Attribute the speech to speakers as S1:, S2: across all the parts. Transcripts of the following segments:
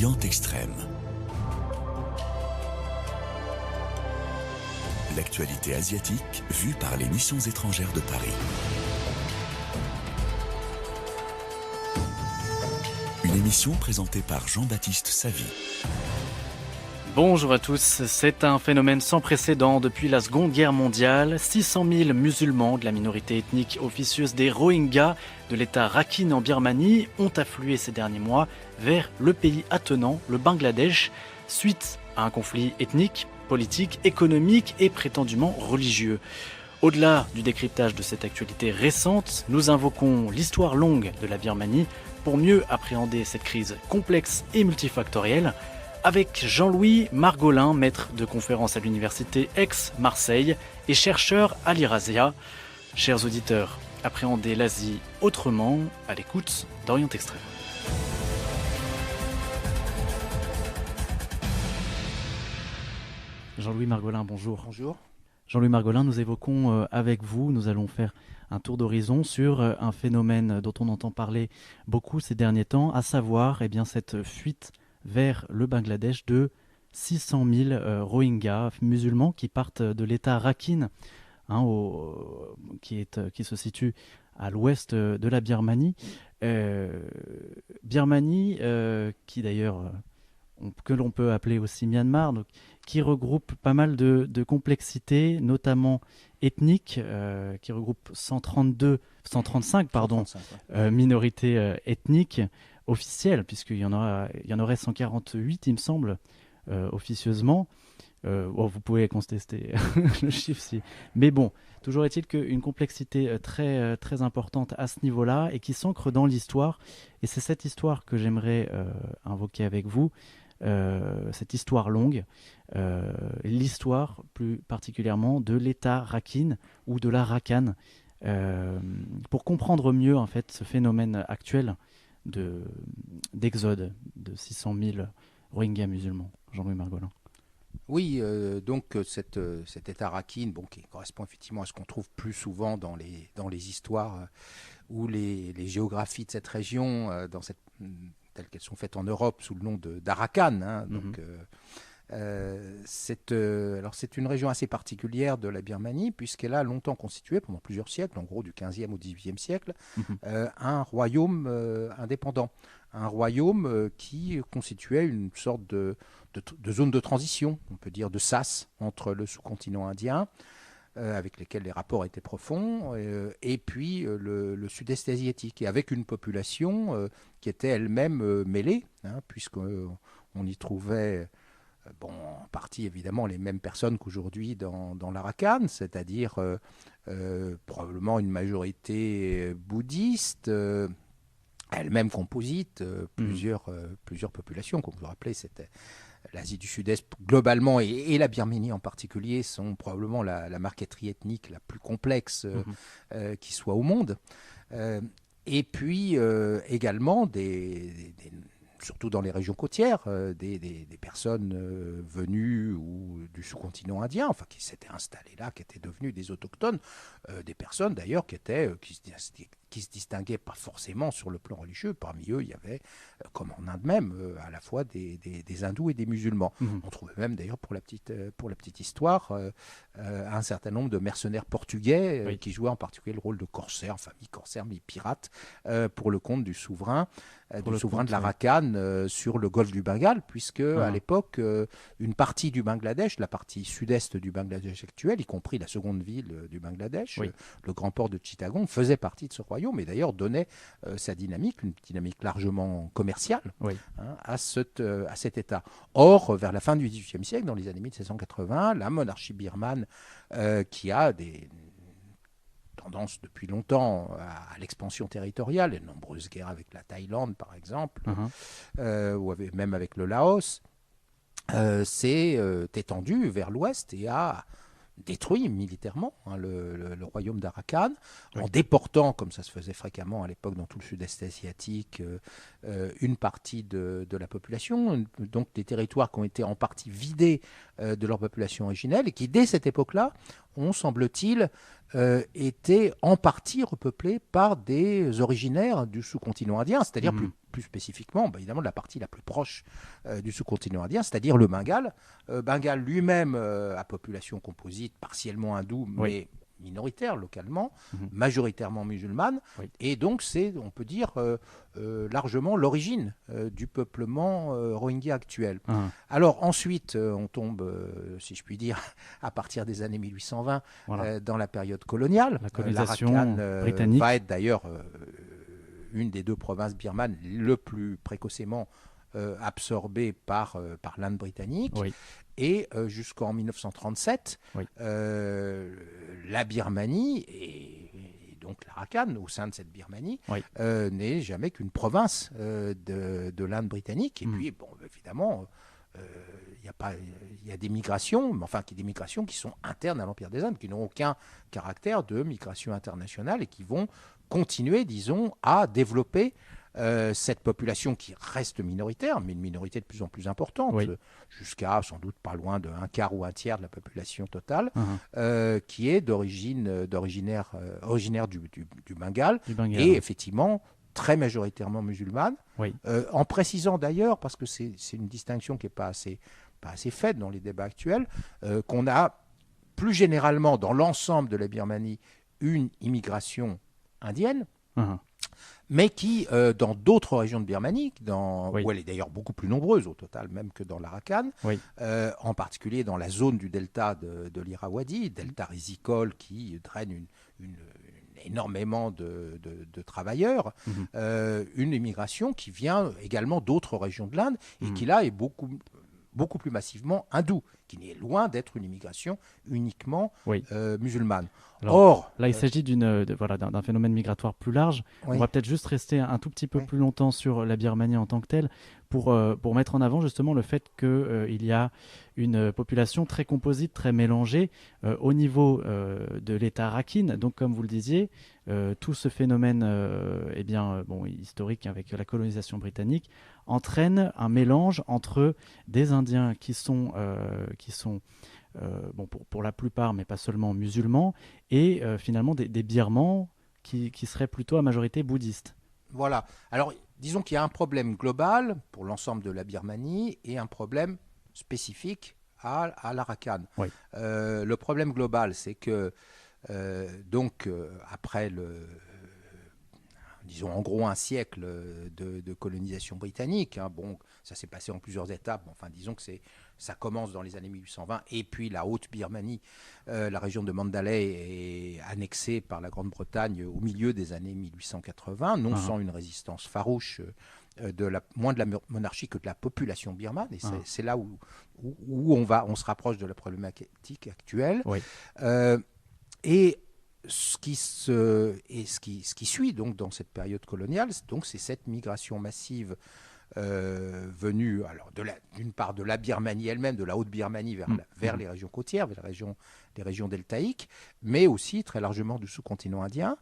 S1: Orient Extrême. L'actualité asiatique vue par les missions étrangères de Paris. Une émission présentée par Jean-Baptiste Savy.
S2: Bonjour à tous, c'est un phénomène sans précédent depuis la Seconde Guerre mondiale. 600 000 musulmans de la minorité ethnique officieuse des Rohingyas de l'État Rakhine en Birmanie ont afflué ces derniers mois vers le pays attenant, le Bangladesh, suite à un conflit ethnique, politique, économique et prétendument religieux. Au-delà du décryptage de cette actualité récente, nous invoquons l'histoire longue de la Birmanie pour mieux appréhender cette crise complexe et multifactorielle. Avec Jean-Louis Margolin, maître de conférence à l'université Aix-Marseille et chercheur à l'IRASEA. Chers auditeurs, appréhendez l'Asie autrement à l'écoute d'Orient Extrême. Jean-Louis Margolin, bonjour.
S3: Bonjour.
S2: Jean-Louis Margolin, nous évoquons avec vous, nous allons faire un tour d'horizon sur un phénomène dont on entend parler beaucoup ces derniers temps, à savoir cette fuite vers le Bangladesh de 600 000 Rohingyas musulmans qui partent de l'État Rakhine, qui se situe à l'ouest de la Birmanie. Birmanie, qui d'ailleurs, que l'on peut appeler aussi Myanmar, donc, qui regroupe pas mal de complexités, notamment ethniques, qui regroupe 135 minorités ethniques officielles, puisqu'il y en aurait 148, il me semble, officieusement. Vous pouvez contester le chiffre, mais bon, toujours est-il qu'une complexité très, très importante à ce niveau-là et qui s'ancre dans l'histoire. Et c'est cette histoire que j'aimerais invoquer avec vous, cette histoire longue, l'histoire plus particulièrement de l'État Rakhine ou de la Rakhine, pour comprendre mieux en fait ce phénomène actuel d'exode de 600 000 Rohingyas musulmans. Jean-Louis Margolin.
S3: Oui, donc cet État Rakhine, qui correspond effectivement à ce qu'on trouve plus souvent dans les histoires ou les géographies de cette région, telles qu'elles sont faites en Europe sous le nom d'Arakan. C'est une région assez particulière de la Birmanie, puisqu'elle a longtemps constitué, pendant plusieurs siècles, en gros du 15e au 18e siècle, un royaume indépendant. Un royaume qui constituait une sorte de zone de transition, on peut dire de sas, entre le sous-continent indien, avec lesquels les rapports étaient profonds, et puis le sud-est asiatique, et avec une population qui était elle-même mêlée, puisqu'on y trouvait en partie évidemment les mêmes personnes qu'aujourd'hui dans l'Arakan, c'est-à-dire probablement une majorité bouddhiste, elle-même composite, plusieurs populations, comme vous vous rappelez, c'était l'Asie du Sud-Est globalement et la Birmanie en particulier sont probablement la marqueterie ethnique la plus complexe qui soit au monde. Et puis également surtout dans les régions côtières, des personnes venues du sous-continent indien, qui s'étaient installées là, qui étaient devenues des autochtones, des personnes d'ailleurs qui se distinguaient pas forcément sur le plan religieux. Parmi eux, il y avait, comme en Inde même, à la fois des hindous et des musulmans. On trouvait même d'ailleurs, pour la petite histoire, un certain nombre de mercenaires portugais qui jouaient en particulier le rôle de corsaires, mi-corsaires, mi-pirates, pour le compte du souverain de l'Arakan sur le golfe du Bengale, puisque à l'époque, une partie du Bangladesh, la partie sud-est du Bangladesh actuel, y compris la seconde ville du Bangladesh, le grand port de Chittagong, faisait partie de ce royaume, et d'ailleurs donnait sa dynamique, une dynamique largement commerciale, à cet État. Or, vers la fin du XVIIIe siècle, dans les années 1780, la monarchie birmane, qui a des tendance depuis longtemps à l'expansion territoriale, de nombreuses guerres avec la Thaïlande par exemple, ou même avec le Laos, s'est étendue vers l'ouest et a détruit militairement le royaume d'Arakan, en déportant, comme ça se faisait fréquemment à l'époque dans tout le sud-est asiatique, une partie de la population, donc des territoires qui ont été en partie vidés de leur population originelle et qui, dès cette époque-là, ont, semble-t-il, été en partie repeuplés par des originaires du sous-continent indien, c'est-à-dire plus spécifiquement, évidemment, de la partie la plus proche du sous-continent indien, c'est-à-dire le Bengale. Bengale lui-même à population composite, partiellement hindoue, mais minoritaire localement, majoritairement musulmane, et donc c'est, on peut dire, largement l'origine du peuplement rohingya actuel. Alors ensuite, on tombe, si je puis dire, à partir des années 1820, dans la période coloniale.
S2: La colonisation britannique
S3: va être d'ailleurs une des deux provinces birmanes le plus précocement absorbée par l'Inde britannique. Et jusqu'en 1937, la Birmanie et donc l'Arakan, au sein de cette Birmanie, n'est jamais qu'une province de l'Inde britannique. Et puis, bon, évidemment, il y a des migrations, mais enfin, des migrations qui sont internes à l'Empire des Indes, qui n'ont aucun caractère de migration internationale et qui vont continuer, disons, à développer cette population qui reste minoritaire, mais une minorité de plus en plus importante, jusqu'à sans doute pas loin d'un quart ou un tiers de la population totale, qui est originaire du Bengale, et effectivement très majoritairement musulmane, en précisant d'ailleurs, parce que c'est une distinction qui n'est pas assez faite dans les débats actuels, qu'on a plus généralement dans l'ensemble de la Birmanie une immigration indienne, mais qui, dans d'autres régions de Birmanie, où elle est d'ailleurs beaucoup plus nombreuse au total même que dans l'Arakan, en particulier dans la zone du delta de l'Irrawaddy, delta rizicole qui draine énormément de travailleurs, une immigration qui vient également d'autres régions de l'Inde et qui là est beaucoup plus massivement hindoue, qui n'est loin d'être une immigration uniquement musulmane.
S2: Alors, là, il s'agit d'un phénomène migratoire plus large. On va peut-être juste rester un tout petit peu plus longtemps sur la Birmanie en tant que telle pour mettre en avant justement le fait qu'il y a une population très composite, très mélangée au niveau de l'État Rakhine. Donc, comme vous le disiez, tout ce phénomène historique avec la colonisation britannique entraîne un mélange entre des Indiens qui sont pour la plupart, mais pas seulement musulmans, et finalement des Birmans qui seraient plutôt à majorité bouddhiste.
S3: Voilà. Alors, disons qu'il y a un problème global pour l'ensemble de la Birmanie et un problème spécifique à l'Arakan. Le problème global, c'est que, après disons en gros un siècle de colonisation britannique, ça s'est passé en plusieurs étapes, enfin disons que ça commence dans les années 1820, et puis la Haute-Birmanie, la région de Mandalay est annexée par la Grande-Bretagne au milieu des années 1880, non sans une résistance farouche moins de la monarchie que de la population birmane, et c'est là où on se rapproche de la problématique actuelle. Et ce qui suit donc dans cette période coloniale, c'est cette migration massive venue, alors d'une part de la Birmanie elle-même, de la Haute-Birmanie vers les régions côtières, vers les régions deltaïques, mais aussi très largement du sous-continent indien.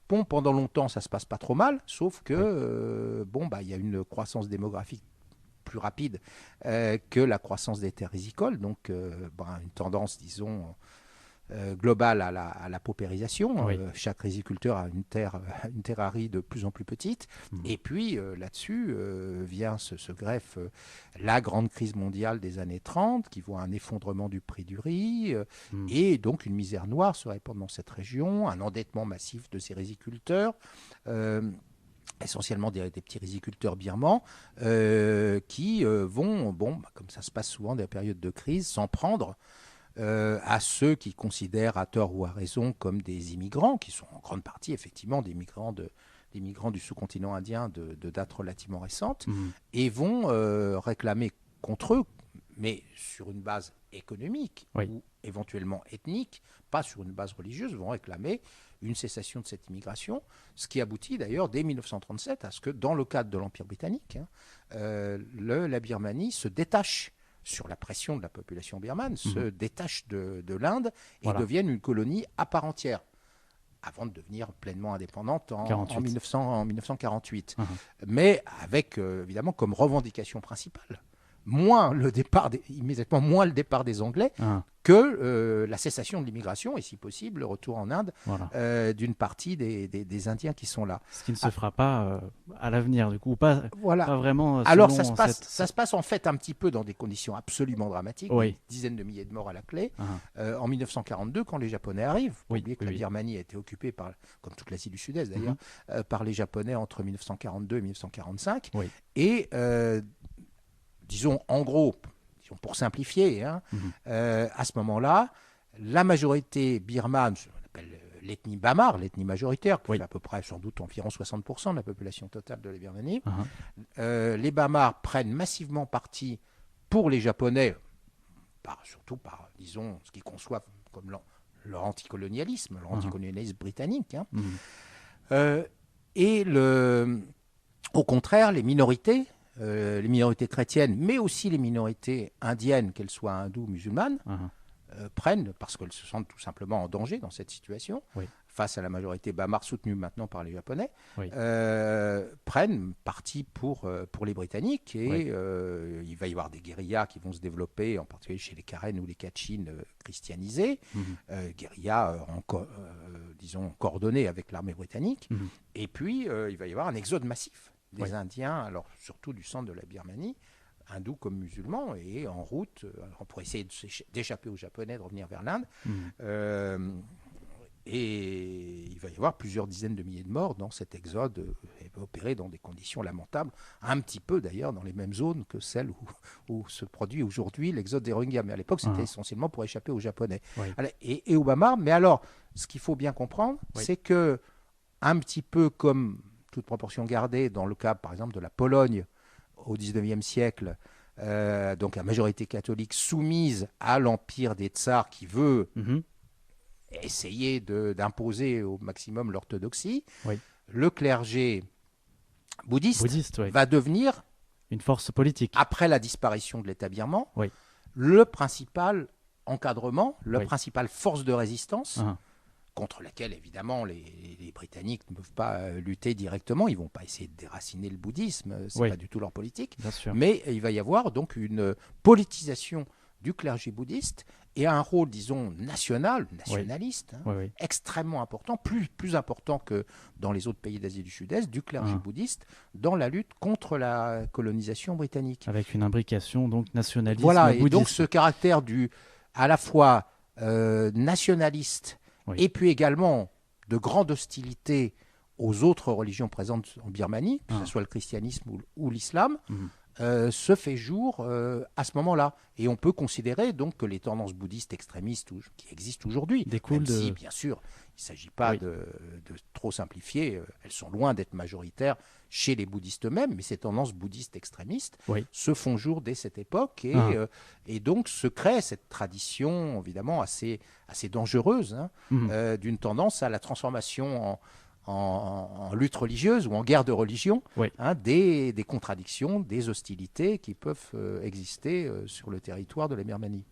S3: Bon, pendant longtemps, ça se passe pas trop mal, sauf que y a une croissance démographique plus rapide que la croissance des terres rizicoles, donc une tendance, disons, globale à la paupérisation. Chaque riziculteur a une terre aride de plus en plus petite. Et puis là-dessus vient se greffe la grande crise mondiale des années 30 qui voit un effondrement du prix du riz et donc une misère noire se répand dans cette région, un endettement massif de ces riziculteurs. Essentiellement des petits riziculteurs birmans qui vont, comme ça se passe souvent dans les périodes de crise, s'en prendre à ceux qui considèrent à tort ou à raison comme des immigrants, qui sont en grande partie effectivement des migrants du sous-continent indien de date relativement récente, et vont réclamer contre eux, mais sur une base économique ou éventuellement ethnique, pas sur une base religieuse, vont réclamer une cessation de cette immigration, ce qui aboutit d'ailleurs dès 1937 à ce que dans le cadre de l'Empire britannique, la Birmanie se détache sur la pression de la population birmane, se détache de l'Inde et devienne une colonie à part entière. avant de devenir pleinement indépendante en
S2: 48.
S3: 1948.
S2: Uh-huh.
S3: Mais avec, évidemment, comme revendication principale, immédiatement moins le départ des Anglais
S2: Uh-huh.
S3: que la cessation de l'immigration et, si possible, le retour en Inde
S2: Voilà.
S3: d'une partie des Indiens qui sont là.
S2: Ce qui ne se fera pas à l'avenir, du coup, pas vraiment.
S3: Alors, ça se passe en fait un petit peu dans des conditions absolument dramatiques,
S2: Oui.
S3: des dizaines de milliers de morts à la clé.
S2: Uh-huh.
S3: En 1942, quand les Japonais arrivent, il faut
S2: Oui,
S3: oublier que
S2: oui,
S3: la
S2: oui.
S3: Birmanie a été occupée, comme toute l'Asie du Sud-Est d'ailleurs, par les Japonais entre 1942 et 1945.
S2: Oui.
S3: Et, disons, en gros, pour simplifier, à ce moment-là, la majorité birmane, ce qu'on appelle l'ethnie Bamar, l'ethnie majoritaire, qui fait à peu près sans doute environ 60% de la population totale de la Birmanie, les Bamars prennent massivement parti pour les Japonais, surtout par, disons, ce qu'ils conçoivent comme leur anticolonialisme, britannique. Et au contraire, les minorités chrétiennes, mais aussi les minorités indiennes, qu'elles soient hindoues ou musulmanes, prennent, parce qu'elles se sentent tout simplement en danger dans cette situation, face à la majorité Bamar soutenue maintenant par les Japonais, prennent parti pour les Britanniques. Et il va y avoir des guérillas qui vont se développer, en particulier chez les Karen ou les Kachin christianisés, guérillas, disons, coordonnées avec l'armée britannique. Et puis, il va y avoir un exode massif des Indiens, alors surtout du centre de la Birmanie, hindous comme musulmans, et en route pour essayer d'échapper aux Japonais, de revenir vers l'Inde. Et il va y avoir plusieurs dizaines de milliers de morts dans cet exode opéré dans des conditions lamentables, un petit peu d'ailleurs dans les mêmes zones que celles où se produit aujourd'hui l'exode des Rohingyas. Mais à l'époque, c'était essentiellement pour échapper aux Japonais et aux Bamars. Mais alors, ce qu'il faut bien comprendre, c'est que, un petit peu comme toute proportion gardée dans le cas, par exemple, de la Pologne au XIXe siècle, donc la majorité catholique soumise à l'empire des tsars qui veut essayer d'imposer au maximum l'orthodoxie, le clergé bouddhiste va devenir,
S2: une force politique.
S3: Après la disparition de l'État birman, le principal encadrement, la principale force de résistance, contre laquelle, évidemment, les Britanniques ne peuvent pas lutter directement. Ils ne vont pas essayer de déraciner le bouddhisme, ce n'est pas du tout leur politique. Mais il va y avoir donc une politisation du clergé bouddhiste et un rôle, disons, nationaliste, extrêmement important, plus important que dans les autres pays d'Asie du Sud-Est, du clergé bouddhiste dans la lutte contre la colonisation britannique.
S2: Avec une imbrication, donc, nationaliste
S3: bouddhiste.
S2: Et
S3: donc ce caractère à la fois nationaliste et puis également de grande hostilité aux autres religions présentes en Birmanie, que ce soit le christianisme ou l'islam, se fait jour à ce moment-là. Et on peut considérer donc que les tendances bouddhistes extrémistes qui existent aujourd'hui, même si, bien sûr, il ne s'agit pas de trop simplifier, elles sont loin d'être majoritaires chez les bouddhistes eux-mêmes, mais ces tendances bouddhistes extrémistes se font jour dès cette époque et donc se crée cette tradition, évidemment, assez dangereuse, d'une tendance à la transformation en lutte religieuse ou en guerre de religion, des contradictions, des hostilités qui peuvent exister sur le territoire de la Birmanie.